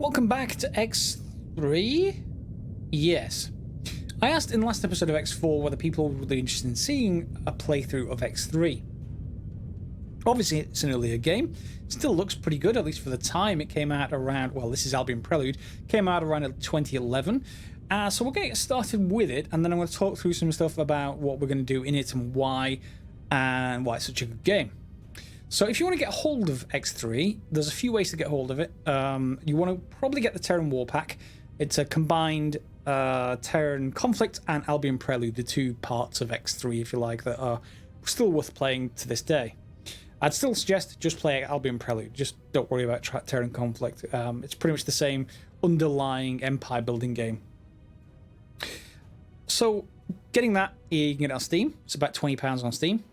Welcome back to X3? Yes. I asked in the last episode of X4 whether people were really interested in seeing a playthrough of X3. Obviously, it's an earlier game. Still looks pretty good, at least for the time. It came out around, well, this is Albion Prelude, came out around 2011. So we're going to get started with it, and then I'm going to talk through some stuff about what we're going to do in it and why it's such a good game. So if you want to get hold of X3, there's a few ways to get hold of it. You want to probably get the Terran War Pack. It's a combined Terran Conflict and Albion Prelude, the two parts of X3, if you like, that are still worth playing to this day. I'd still suggest just play Albion Prelude. Just don't worry about Terran Conflict. It's pretty much the same underlying empire building game. So getting that, you can get it on Steam. It's about £20 on Steam.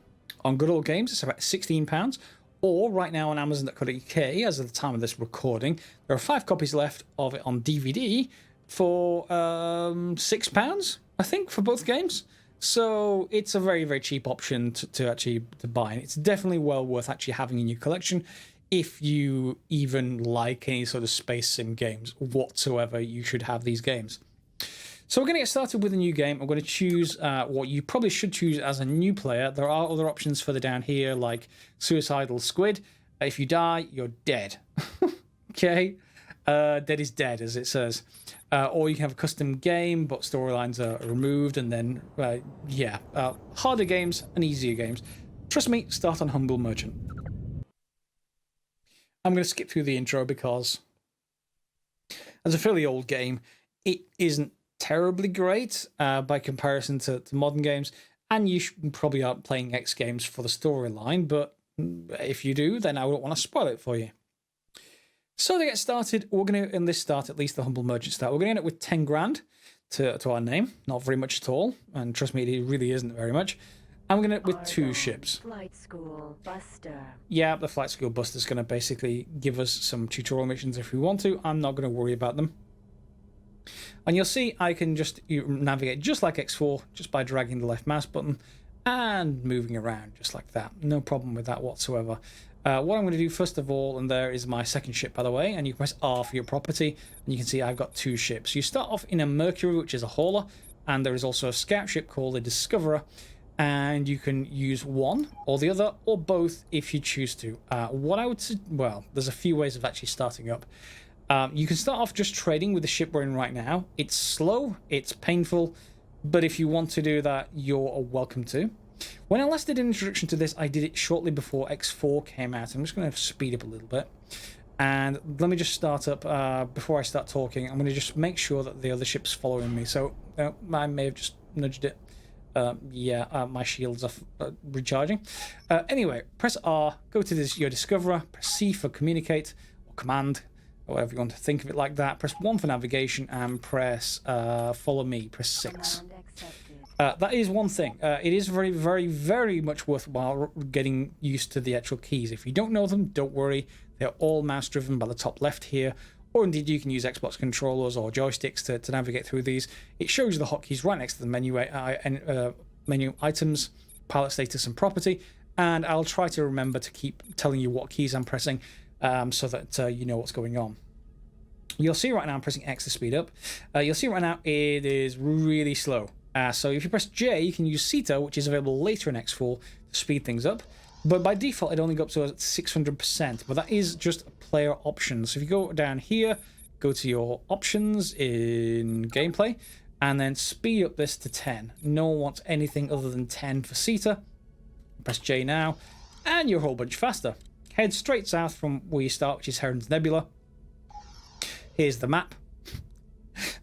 On Good Old Games, it's about £16. Or right now on Amazon.co.uk, as of the time of this recording, there are 5 copies left of it on DVD for £6, I think, for both games. So it's a very, very cheap option to buy. And it's definitely well worth actually having in your collection if you even like any sort of space sim games whatsoever. You should have these games. So we're going to get started with a new game. I'm going to choose what you probably should choose as a new player. There are other options further down here, like Suicidal Squid. If you die, you're dead. Okay? Dead is dead, as it says. Or you can have a custom game, but storylines are removed, and then, harder games and easier games. Trust me, start on Humble Merchant. I'm going to skip through the intro because, as a fairly old game, it isn't terribly great by comparison to modern games, and you probably aren't playing X games for the storyline, but if you do, then I wouldn't want to spoil it for you. So to get started, we're going to, in this start, at least the Humble Merchant start, we're going to end up with 10 grand to our name. Not very much at all, and trust me, it really isn't very much. I'm going to end up with 2 ships. Flight School Buster. Yeah, the Flight School Buster is going to basically give us some tutorial missions if we want to. I'm not going to worry about them. And you'll see I can just navigate just like X4, just by dragging the left mouse button and moving around just like that. No problem with that whatsoever. What I'm going to do first of all, and there is my second ship, by the way, and you press R for your property, and you can see I've got 2 ships. You start off in a Mercury, which is a hauler, and there is also a scout ship called a Discoverer, and you can use one or the other, or both if you choose to. There's a few ways of actually starting up. You can start off just trading with the ship we're in right now. It's slow, it's painful, but if you want to do that, you're welcome to. When I last did an introduction to this, I did it shortly before X4 came out. I'm just going to speed up a little bit. And let me just start up, before I start talking, I'm going to just make sure that the other ship's following me. So I may have just nudged it. My shield's off recharging. Anyway, press R, go to your Discoverer, press C for communicate, or command, or whatever you want to think of it like that. Press 1 for navigation and press follow me, press 6. That is one thing. It is very, very, very much worthwhile getting used to the actual keys. If you don't know them, don't worry. They're all mouse driven by the top left here. Or indeed you can use Xbox controllers or joysticks to navigate through these. It shows you the hotkeys right next to the menu items, pilot status and property. And I'll try to remember to keep telling you what keys I'm pressing, so that you know what's going on. You'll see right now I'm pressing X to speed up. You'll see right now it is really slow. So if you press J, you can use CETA, which is available later in X4, to speed things up. But by default, it only goes up to 600%. But that is just player options. So if you go down here, go to your options in gameplay, and then speed up this to 10. No one wants anything other than 10 for CETA. Press J now, and you're a whole bunch faster. Head straight south from where you start, which is Heron's Nebula. Here's the map.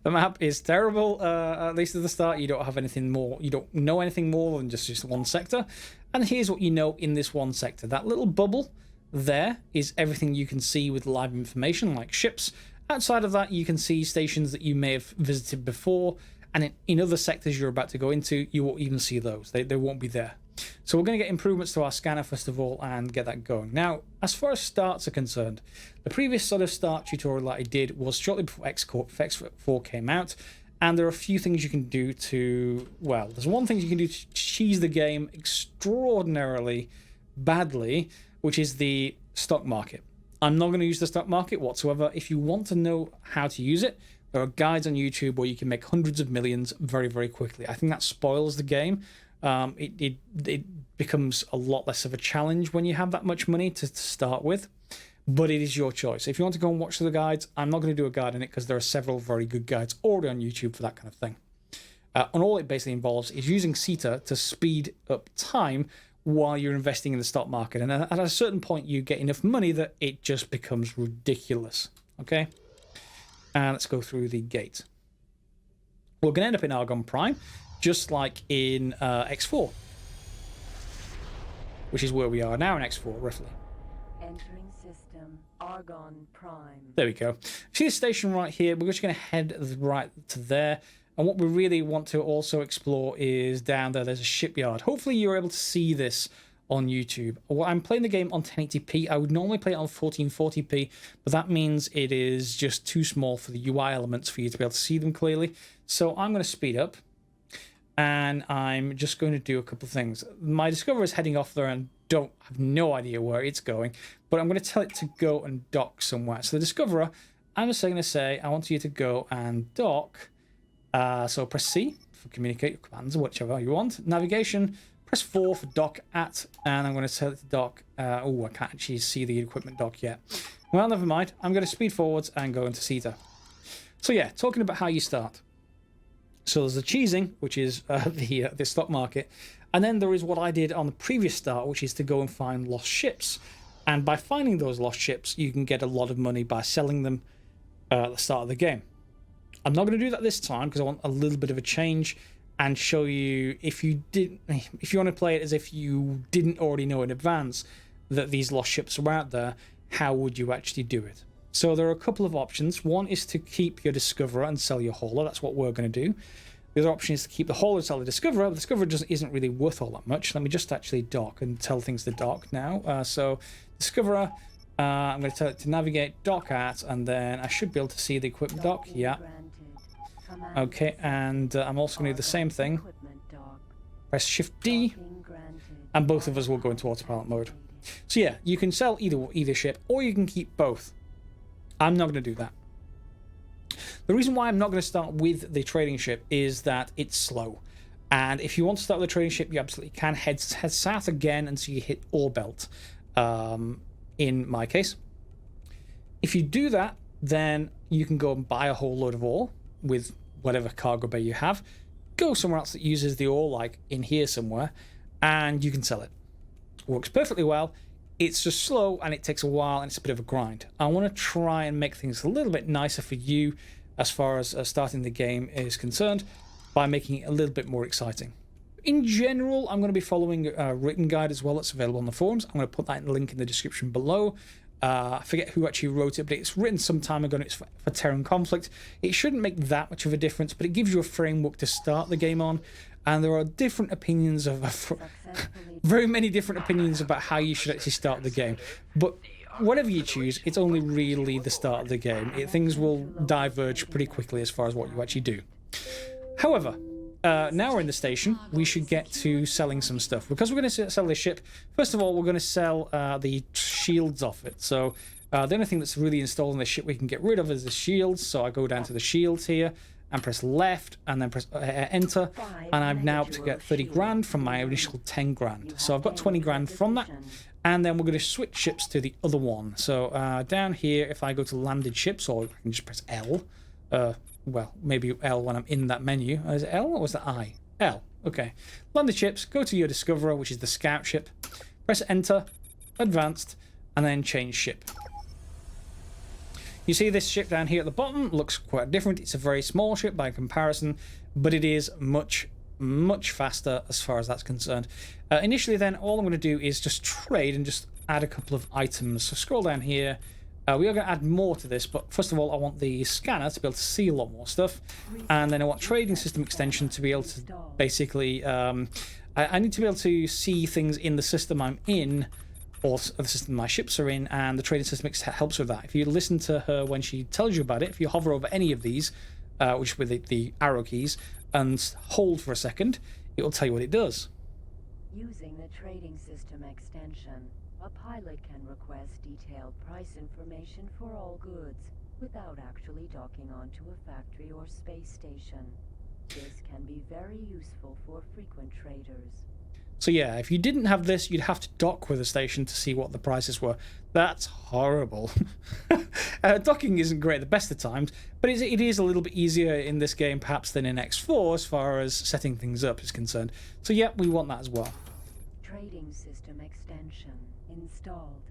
The map is terrible, at least at the start. You don't have anything more. You don't know anything more than just one sector. And here's what you know in this one sector. That little bubble there is everything you can see with live information, like ships. Outside of that, you can see stations that you may have visited before. And in other sectors you're about to go into, you won't even see those. They won't be there. So we're going to get improvements to our scanner first of all and get that going. Now, as far as starts are concerned, the previous sort of start tutorial that I did was shortly before X4 came out, and there are a few things you can do to, well, there's one thing you can do to cheese the game extraordinarily badly, which is the stock market. I'm not going to use the stock market whatsoever. If you want to know how to use it, there are guides on YouTube where you can make hundreds of millions very, very quickly. I think that spoils the game. It becomes a lot less of a challenge when you have that much money to start with, but it is your choice. If you want to go and watch the guides, I'm not going to do a guide on it because there are several very good guides already on YouTube for that kind of thing. And all it basically involves is using CETA to speed up time while you're investing in the stock market. And at a certain point, you get enough money that it just becomes ridiculous. Okay? And let's go through the gate. We're going to end up in Argon Prime, just like in X4, which is where we are now in X4, roughly. Entering system Argon Prime. There we go. See the station right here? We're just going to head right to there. And what we really want to also explore is down there. There's a shipyard. Hopefully you're able to see this on YouTube. Well, I'm playing the game on 1080p. I would normally play it on 1440p, but that means it is just too small for the UI elements for you to be able to see them clearly. So I'm going to speed up, and I'm just going to do a couple of things. My Discoverer is heading off there and have no idea where it's going, but I'm going to tell it to go and dock somewhere. So the Discoverer, I'm just going to say, I want you to go and dock. So press C for communicate your commands or whichever you want. Navigation, press 4 for dock at, and I'm going to tell it to dock. Oh, I can't actually see the equipment dock yet. Well, never mind. I'm going to speed forwards and go into CETA. So yeah, talking about how you start. So there's the cheesing, which is the stock market, and then there is what I did on the previous start, which is to go and find lost ships. And by finding those lost ships, you can get a lot of money by selling them at the start of the game. I'm not going to do that this time because I want a little bit of a change and show you if you want to play it as if you didn't already know in advance that these lost ships are out there, how would you actually do it? So there are a couple of options. One is to keep your Discoverer and sell your hauler. That's what we're going to do. The other option is to keep the hauler and sell the Discoverer. The Discoverer just isn't really worth all that much. Let me just actually dock and tell things to dock now. So Discoverer, I'm going to tell it to navigate, dock at, and then I should be able to see the equipment dock. Yeah. Okay, and I'm also going to do the same thing. Press Shift D, and both of us will go into autopilot mode. So yeah, you can sell either ship, or you can keep both. I'm not going to do that. The reason why I'm not going to start with the trading ship is that it's slow. And if you want to start with the trading ship, you absolutely can. Head south again until you hit ore belt, in my case. If you do that, then you can go and buy a whole load of ore with whatever cargo bay you have. Go somewhere else that uses the ore, like in here somewhere, and you can sell it. Works perfectly well. It's just slow and it takes a while and it's a bit of a grind. I want to try and make things a little bit nicer for you as far as starting the game is concerned by making it a little bit more exciting. In general, I'm going to be following a written guide as well that's available on the forums. I'm going to put that link in the description below. I forget who actually wrote it, but it's written some time ago and it's for Terran Conflict. It shouldn't make that much of a difference, but it gives you a framework to start the game on. And there are different opinions very many different opinions about how you should actually start the game. But whatever you choose, it's only really the start of the game. Things will diverge pretty quickly as far as what you actually do. However, now we're in the station, we should get to selling some stuff. Because we're going to sell this ship, first of all, we're going to sell the shields off it. So the only thing that's really installed on this ship we can get rid of is the shields. So I go down to the shields here and press left and then press enter. And I'm now up to get 30 grand from my initial 10 grand. So I've got 20 grand from that. And then we're going to switch ships to the other one. So down here, if I go to landed ships, or I can just press L. Well, maybe L when I'm in that menu. Is it L or was that I? L. Okay. Landed ships, go to your Discoverer, which is the scout ship. Press enter, advanced, and then change ship. You see this ship down here at the bottom looks quite different. It's a very small ship by comparison, but it is much faster as far as that's concerned. Initially then, all I'm going to do is just trade and just add a couple of items. So scroll down here. We are going to add more to this, but first of all, I want the scanner to be able to see a lot more stuff. And then I want trading system extension to be able to basically... I need to be able to see things in the system I'm in, or the system my ships are in, and the trading system helps with that. If you listen to her when she tells you about it, if you hover over any of these, which with the arrow keys, and hold for a second, it will tell you what it does. Using the trading system extension. A pilot can request detailed price information for all goods without actually docking onto a factory or space station. This can be very useful for frequent traders. So yeah, if you didn't have this, you'd have to dock with a station to see what the prices were. That's horrible. Docking isn't great at the best of times, but it is a little bit easier in this game perhaps than in X4 as far as setting things up is concerned. So yeah, we want that as well. Trading system extension installed.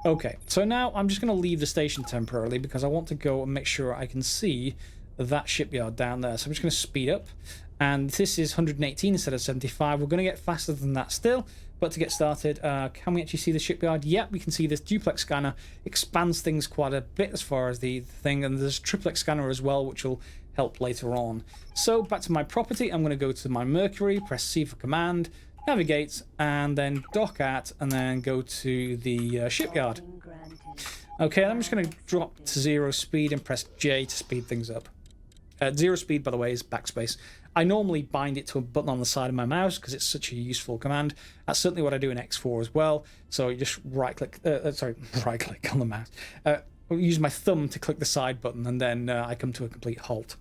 Okay, so now I'm just going to leave the station temporarily because I want to go and make sure I can see that shipyard down there. So I'm just going to speed up. And this is 118 instead of 75. We're going to get faster than that still. But to get started, can we actually see the shipyard? Yep, we can see this duplex scanner expands things quite a bit as far as the thing. And there's a triplex scanner as well, which will help later on. So back to my property, I'm going to go to my Mercury, press C for command, navigate, and then dock at, and then go to the shipyard. Okay, I'm just going to drop to 0 speed and press J to speed things up. 0 speed, by the way, is backspace. I normally bind it to a button on the side of my mouse because it's such a useful command. That's certainly what I do in X4 as well. So you just right-click on the mouse. Use my thumb to click the side button, and then I come to a complete halt.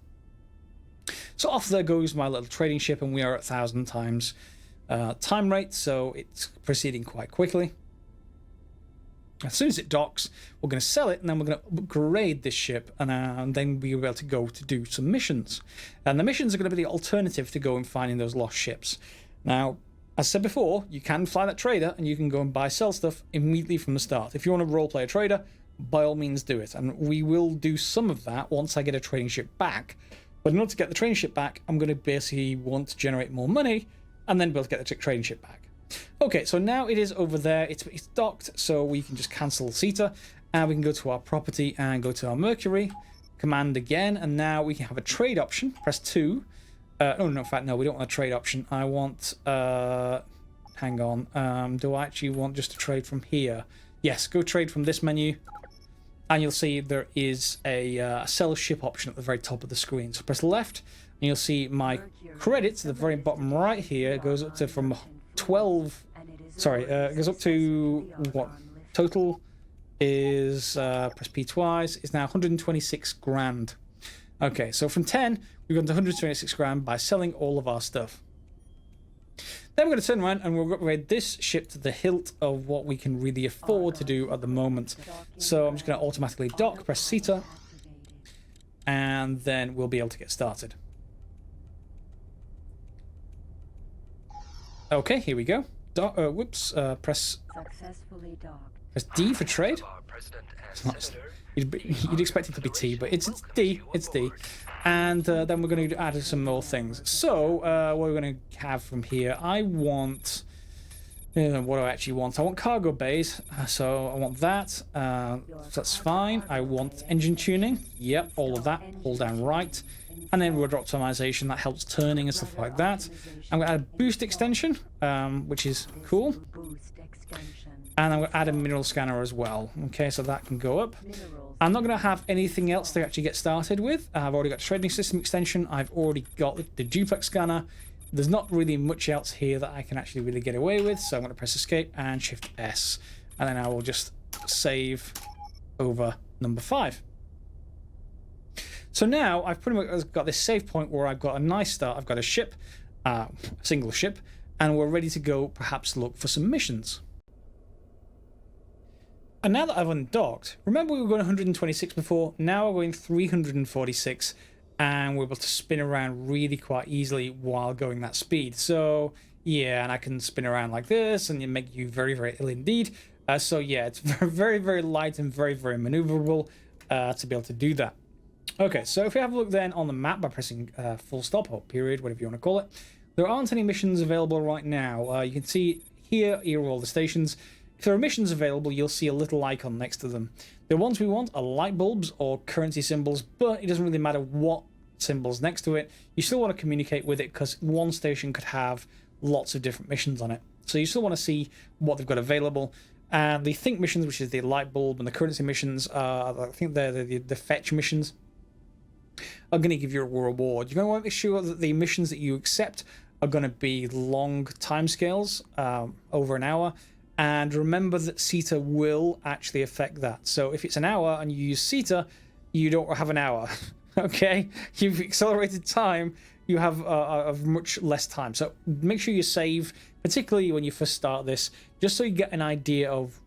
So off there goes my little trading ship, and we are at 1,000 times time rate, so it's proceeding quite quickly. As soon as it docks, we're going to sell it, and then we're going to upgrade this ship, and then we'll be able to go to do some missions. And the missions are going to be the alternative to go and finding those lost ships. Now, as I said before, you can fly that trader, and you can go and sell stuff immediately from the start. If you want to roleplay a trader, by all means do it. And we will do some of that once I get a trading ship back. But in order to get the trading ship back, I'm going to basically want to generate more money, and then be able to get the trading ship back. Okay, so now it is over there. It's docked, so we can just cancel CETA, and we can go to our property and go to our Mercury, command again, and now we can have a trade option. Press 2. Oh, no, in fact, no, we don't want a trade option. I want, hang on, do I actually want just to trade from here? Yes, go trade from this menu, and you'll see there is a sell ship option at the very top of the screen. So press left, and you'll see my credits at the very bottom right here. It goes up to from 12, sorry, it goes up to what total is, press P twice, is now 126 grand. Okay, so from 10, we've gone to 126 grand by selling all of our stuff. Then we're going to turn around and we'll upgrade this ship to the hilt of what we can really afford to do at the moment. So I'm just going to automatically dock, press CETA, and then we'll be able to get started. Okay, here we go. Press D for trade. You'd expect it to be T, but it's D. It's D. And then we're going to add some more things. So what we're going to have from here, I want... what do I actually want? I want cargo bays, so I want that. So that's fine. I want engine tuning. Yep, all of that. Hold down right. And then rudder optimization, that helps turning and stuff like that. I'm going to add a boost extension, which is cool. And I'm going to add a mineral scanner as well. Okay, so that can go up. I'm not going to have anything else to actually get started with. I've already got a trading system extension. I've already got the duplex scanner. There's not really much else here that I can actually really get away with. So I'm going to press escape and shift S. And then I will just save over number 5. So now I've pretty much got this save point where I've got a nice start. I've got a ship, a single ship, and we're ready to go perhaps look for some missions. And now that I've undocked, remember we were going 126 before, now we're going 346, and we're able to spin around really quite easily while going that speed. So yeah, and I can spin around like this and make you very, very ill indeed. So yeah, it's very, very light and very, very maneuverable to be able to do that. Okay, so if we have a look then on the map by pressing full stop or period, whatever you want to call it, there aren't any missions available right now. You can see here are all the stations. If there are missions available, you'll see a little icon next to them. The ones we want are light bulbs or currency symbols, but it doesn't really matter what symbol's next to it. You still want to communicate with it because one station could have lots of different missions on it. So you still want to see what they've got available. And the think missions, which is the light bulb, and the currency missions, I think they're the fetch missions, are going to give you a reward. You're going to want to make sure that the missions that you accept are going to be long timescales, over an hour, And remember that CETA will actually affect that. So if it's an hour and you use CETA, you don't have an hour. Okay? You've accelerated time, you have much less time. So make sure you save, particularly when you first start this, just so you get an idea of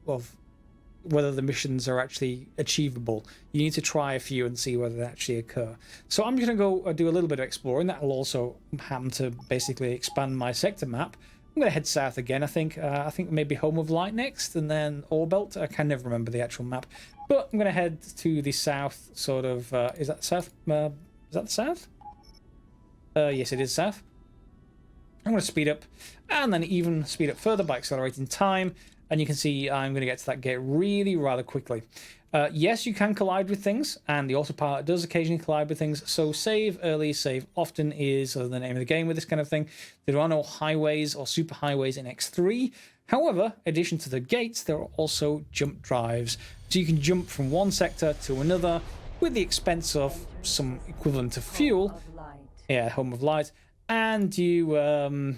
whether the missions are actually achievable. You need to try a few and see whether they actually occur. So I'm going to go do a little bit of exploring. That will also happen to basically expand my sector map. I'm going to head south again, I think. I think maybe Home of Light next, and then Orbelt. I can never remember the actual map. But I'm going to head to the south, sort of... is that south? Is that the south? Yes, it is south. I'm going to speed up, and then even speed up further by accelerating time. And you can see I'm going to get to that gate rather quickly. Yes, you can collide with things, and the autopilot does occasionally collide with things. So save early, save often is sort of the name of the game with this kind of thing. There are no highways or super highways in X3. However, in addition to the gates, there are also jump drives. So you can jump from one sector to another with the expense of some equivalent of fuel. Yeah, Home of Light. And you,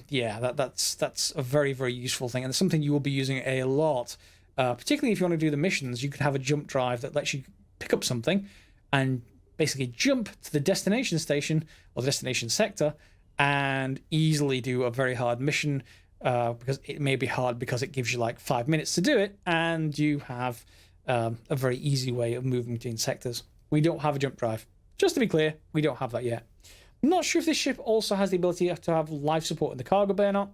yeah, that's a very useful thing, and it's something you will be using a lot. Particularly if you want to do the missions, you can have a jump drive that lets you pick up something and basically jump to the destination station or the destination sector and easily do a very hard mission, because it may be hard because it gives you like 5 minutes to do it, and you have a very easy way of moving between sectors. We don't have a jump drive. Just to be clear, we don't have that yet. I'm not sure if this ship also has the ability to have life support in the cargo bay or not.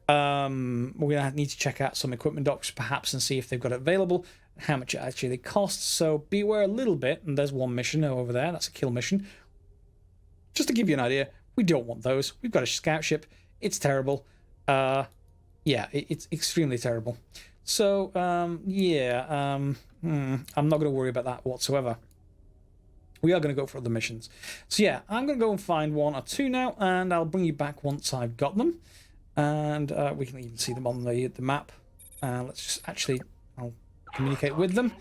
We're going to need to check out some equipment docks perhaps and see if they've got it available, how much it actually costs. So beware a little bit. And there's one mission over there. That's a kill mission. Just to give you an idea, we don't want those. We've got a scout ship. It's terrible. Yeah, it's extremely terrible. So, yeah, I'm not going to worry about that whatsoever. We are going to go for other missions. So yeah, I'm going to go and find 1 or 2 now, and I'll bring you back once I've got them. And we can even see them on the map. Let's just actually, I'll communicate with them.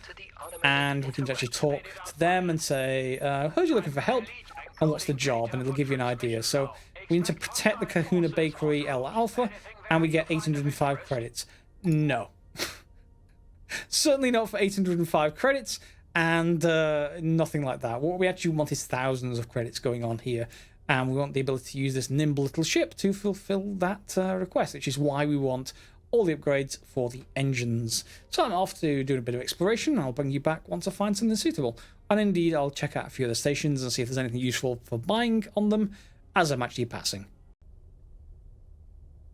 And we can actually talk to them and say, heard you're looking for help, and what's the job? And it'll give you an idea. So we need to protect the Kahuna Bakery L Alpha, and we get 805 credits. No. Certainly not for 805 credits. And nothing like that. What we actually want is thousands of credits going on here. And we want the ability to use this nimble little ship to fulfill that request, which is why we want all the upgrades for the engines. So I'm off to do a bit of exploration. I'll bring you back once I find something suitable. And indeed, I'll check out a few of the stations and see if there's anything useful for buying on them as I'm actually passing.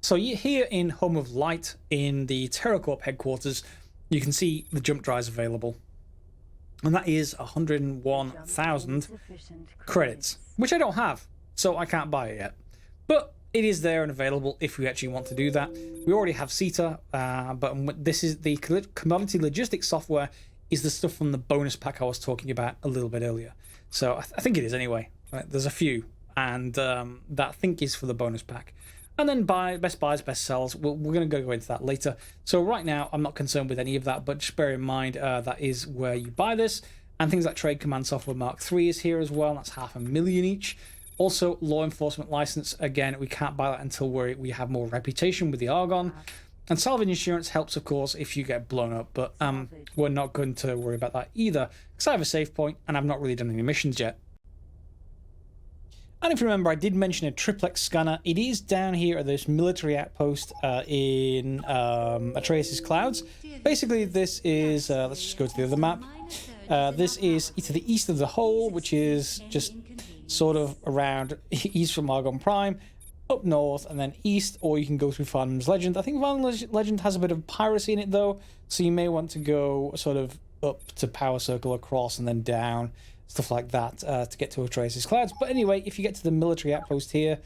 So here in Home of Light, in the TerraCorp headquarters, you can see the jump drives available. And that is 101,000 credits, which I don't have, so I can't buy it yet. But it is there and available if we actually want to do that. We already have CETA, but this is the commodity logistics software is the stuff from the bonus pack I was talking about a little bit earlier. So I think it is anyway. Right? There's a few, and that I think is for the bonus pack. And then best buys, best sells. We're going to go into that later. So right now, I'm not concerned with any of that, but just bear in mind that is where you buy this. And things like Trade Command Software Mark III is here as well. That's 500,000 each. Also, law enforcement license. Again, we can't buy that until we have more reputation with the Argon. And salvage insurance helps, of course, if you get blown up. But we're not going to worry about that either, because I have a save point and I've not really done any missions yet. And if you remember, I did mention a triplex scanner. It is down here at this military outpost in Atreus' Clouds. Basically, this is, let's just go to the other map. This is to the east of the hole, which is just sort of around east from Argon Prime, up north, and then east, or you can go through Farnham's Legend. I think Farnham's Legend has a bit of piracy in it, though, so you may want to go sort of up to Power Circle, across, and then down. Stuff like that to get to Atreus' Clouds. But anyway, if you get to the military outpost here,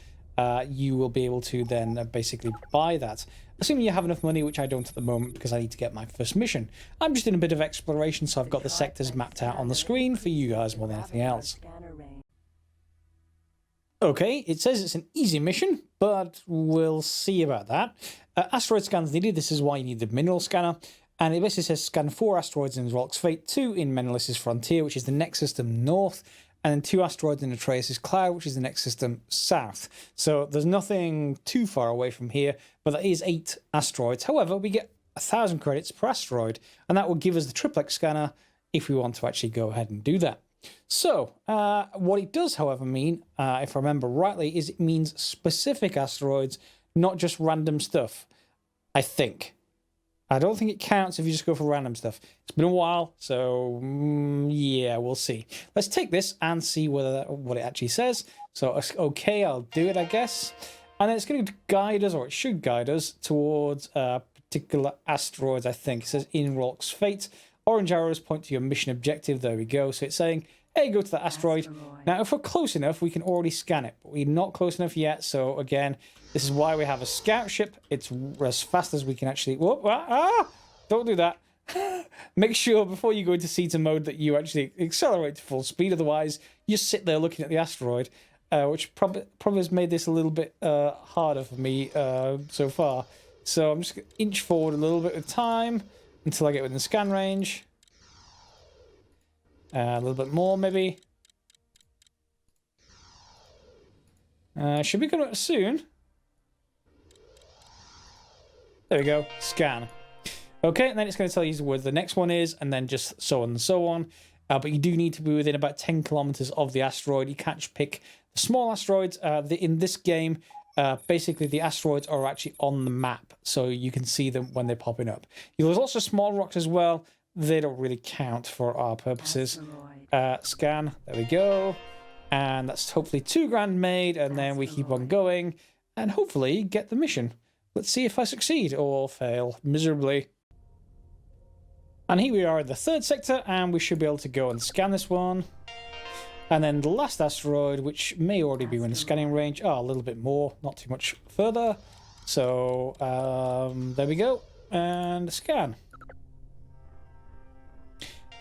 you will be able to then basically buy that. Assuming you have enough money, which I don't at the moment because I need to get my first mission. I'm just in a bit of exploration, so I've got the sectors mapped out on the screen for you guys more than anything else. Okay, it says it's an easy mission, but we'll see about that. Asteroid scans needed. This is why you need the mineral scanner. And it basically says scan 4 asteroids in Rolk's Fate, 2 in Menelis's Frontier, which is the next system north, and then 2 asteroids in Atreus' Cloud, which is the next system south. So there's nothing too far away from here, but that is 8 asteroids. However, we get 1,000 credits per asteroid, and that will give us the triplex scanner if we want to actually go ahead and do that. So, what it does, however, mean, if I remember rightly, is it means specific asteroids, not just random stuff, I think. I don't think it counts if you just go for random stuff. It's been a while, so yeah, we'll see. Let's take this and see what it actually says. So, okay, I'll do it, I guess. And then it's going to guide us, or it should guide us, towards particular asteroids, I think. It says in Rolk's Fate. Orange arrows point to your mission objective. There we go. So it's saying, hey, go to that asteroid. Now, if we're close enough, we can already scan it. But we're not close enough yet. So, again, this is why we have a scout ship. It's as fast as we can actually... Whoop, don't do that. Make sure before you go into Cetus mode that you actually accelerate to full speed. Otherwise, you sit there looking at the asteroid, which probably has made this a little bit harder for me so far. So I'm just going to inch forward a little bit of time until I get within scan range. A little bit more, maybe. Should be coming up soon. There we go. Scan. Okay, and then it's going to tell you where the next one is, and then just so on and so on. But you do need to be within about 10 kilometers of the asteroid. You can't just pick the small asteroids. In this game, basically the asteroids are actually on the map, so you can see them when they're popping up. There's also small rocks as well. They don't really count for our purposes. Scan. There we go. And that's hopefully 2 grand made, and then we keep on going and hopefully get the mission. Let's see if I succeed or fail miserably. And here we are at the 3rd sector, and we should be able to go and scan this one. And then the last asteroid, which may already be in the scanning range. Oh, a little bit more, not too much further. So, there we go. And scan.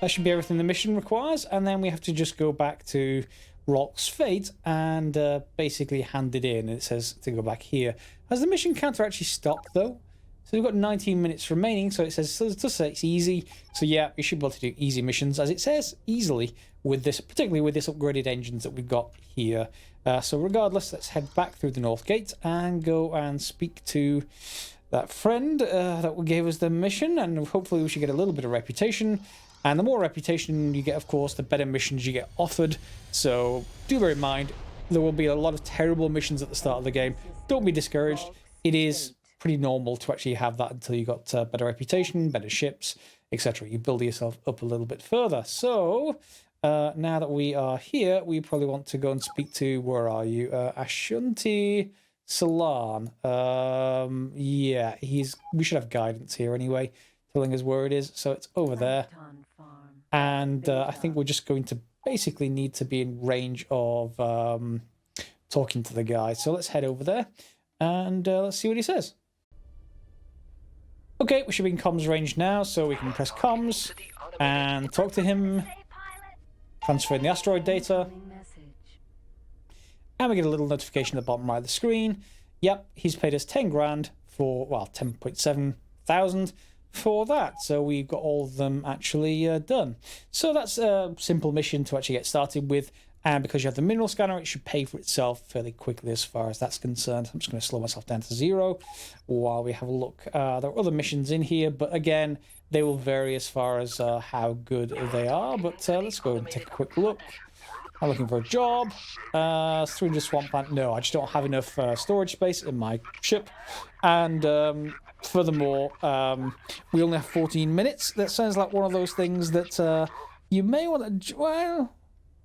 That should be everything the mission requires. And then we have to just go back to Rolk's Fate and basically hand it in. It says to go back here. Has the mission counter actually stopped, though? So we've got 19 minutes remaining, so it says, so it does say it's easy. So yeah, you should be able to do easy missions, as it says, easily, with this, particularly with this upgraded engines that we've got here. So regardless, let's head back through the North Gate and go and speak to that friend that gave us the mission, and hopefully we should get a little bit of reputation. And the more reputation you get, of course, the better missions you get offered. So do bear in mind, there will be a lot of terrible missions at the start of the game. Don't be discouraged. It is pretty normal to actually have that until you got better reputation, better ships, etc. You build yourself up a little bit further. So now that we are here, we probably want to go and speak to, where are you? Ashanti Salan. Yeah, we should have guidance here anyway, telling us where it is. So it's over there. And I think we're just going to basically need to be in range of talking to the guy. So let's head over there and let's see what he says. Okay, we should be in comms range now, so we can press comms and talk to him, transferring the asteroid data. And we get a little notification at the bottom right of the screen. Yep, he's paid us 10 grand for, well, 10.7 thousand for that. So we've got all of them actually done. So that's a simple mission to actually get started with. And because you have the mineral scanner, it should pay for itself fairly quickly as far as that's concerned. I'm just going to slow myself down to 0 while we have a look. There are other missions in here, but again, they will vary as far as how good they are. But let's go and take a quick look. I'm looking for a job. Through the swamp plant. No, I just don't have enough storage space in my ship. And furthermore, we only have 14 minutes. That sounds like one of those things that you may want to... Well...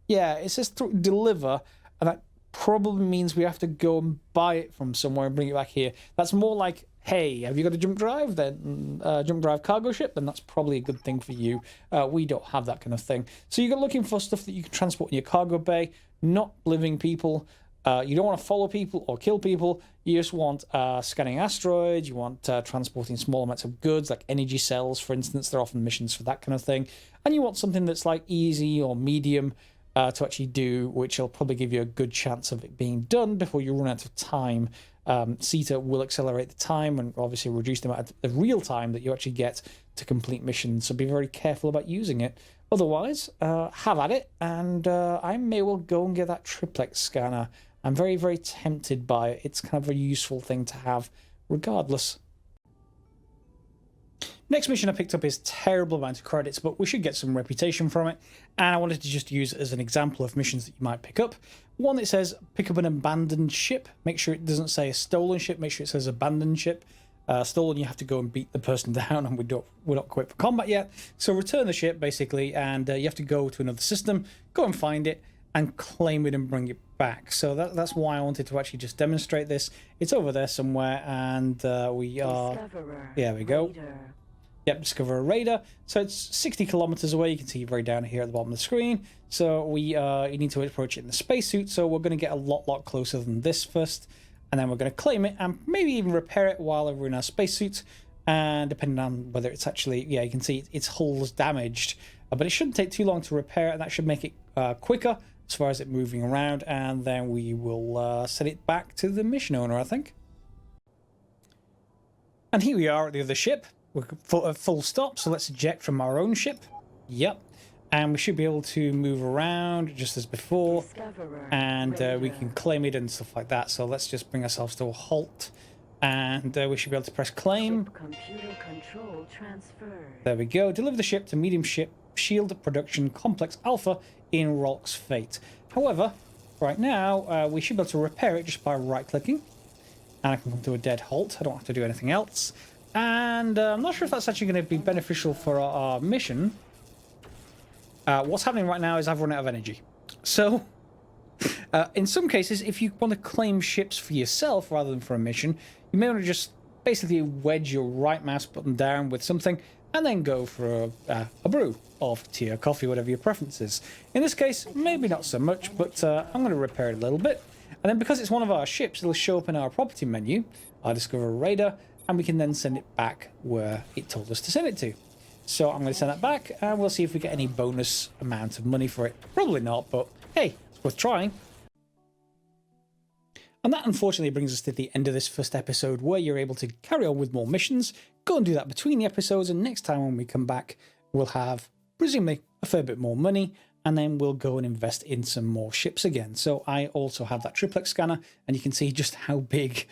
Yeah, it says deliver, and that probably means we have to go and buy it from somewhere and bring it back here. That's more like, hey, have you got a jump drive? Then jump drive cargo ship? Then that's probably a good thing for you. We don't have that kind of thing. So you're looking for stuff that you can transport in your cargo bay, not living people. You don't want to follow people or kill people. You just want scanning asteroids. You want transporting small amounts of goods, like energy cells, for instance. They're often missions for that kind of thing. And you want something that's like easy or medium to actually do, which will probably give you a good chance of it being done before you run out of time. CETA will accelerate the time and obviously reduce the amount of the real time that you actually get to complete missions, so be very careful about using it. Otherwise, have at it, and I may well go and get that triplex scanner. I'm very, very tempted by it. It's kind of a useful thing to have regardless. Next mission I picked up is terrible amount of credits, but we should get some reputation from it. And I wanted to just use it as an example of missions that you might pick up. One that says pick up an abandoned ship. Make sure it doesn't say a stolen ship. Make sure it says abandoned ship. Stolen, you have to go and beat the person down, and we're not equipped for combat yet. So return the ship basically, and you have to go to another system, go and find it, and claim it and bring it back. So that's why I wanted to actually just demonstrate this. It's over there somewhere, and we are. There we go. Yep, discover a radar. So it's 60 kilometers away. You can see right down here at the bottom of the screen. So we you need to approach it in the spacesuit. So we're going to get a lot closer than this first, and then we're going to claim it and maybe even repair it while we're in our spacesuits. And depending on whether it's actually, yeah, you can see its hull's damaged, but it shouldn't take too long to repair it, and that should make it quicker as far as it moving around. And then we will send it back to the mission owner, I think. And here we are at the other ship. We're full stop, so let's eject from our own ship. Yep. And we should be able to move around just as before. And we can claim it and stuff like that. So let's just bring ourselves to a halt. And we should be able to press claim. Computer control transferred. There we go. Deliver the ship to Medium Ship Shield Production Complex Alpha in Rolk's Fate. However, right now, we should be able to repair it just by right-clicking. And I can come to a dead halt. I don't have to do anything else. And I'm not sure if that's actually going to be beneficial for our mission. What's happening right now is I've run out of energy. So, in some cases, if you want to claim ships for yourself rather than for a mission, you may want to just basically wedge your right mouse button down with something and then go for a brew of tea or coffee, whatever your preference is. In this case, maybe not so much, but I'm going to repair it a little bit. And then because it's one of our ships, it'll show up in our property menu. I discover a radar, and we can then send it back where it told us to send it to. So I'm going to send that back, and we'll see if we get any bonus amount of money for it. Probably not, but hey, it's worth trying. And that unfortunately brings us to the end of this first episode, where you're able to carry on with more missions, go and do that between the episodes, and next time when we come back, we'll have, presumably, a fair bit more money, and then we'll go and invest in some more ships again. So I also have that triplex scanner, and you can see just how big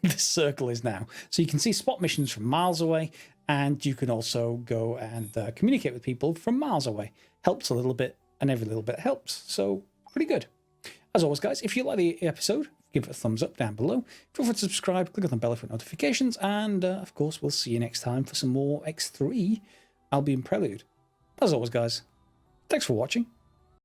this circle is now. So you can see spot missions from miles away, and you can also go and communicate with people from miles away. Helps a little bit, and every little bit helps. So pretty good. As always, guys, if you like the episode, give it a thumbs up down below. Feel free to subscribe, click on the bell for notifications, and of course, we'll see you next time for some more X3 Albion Prelude. As always, guys, thanks for watching.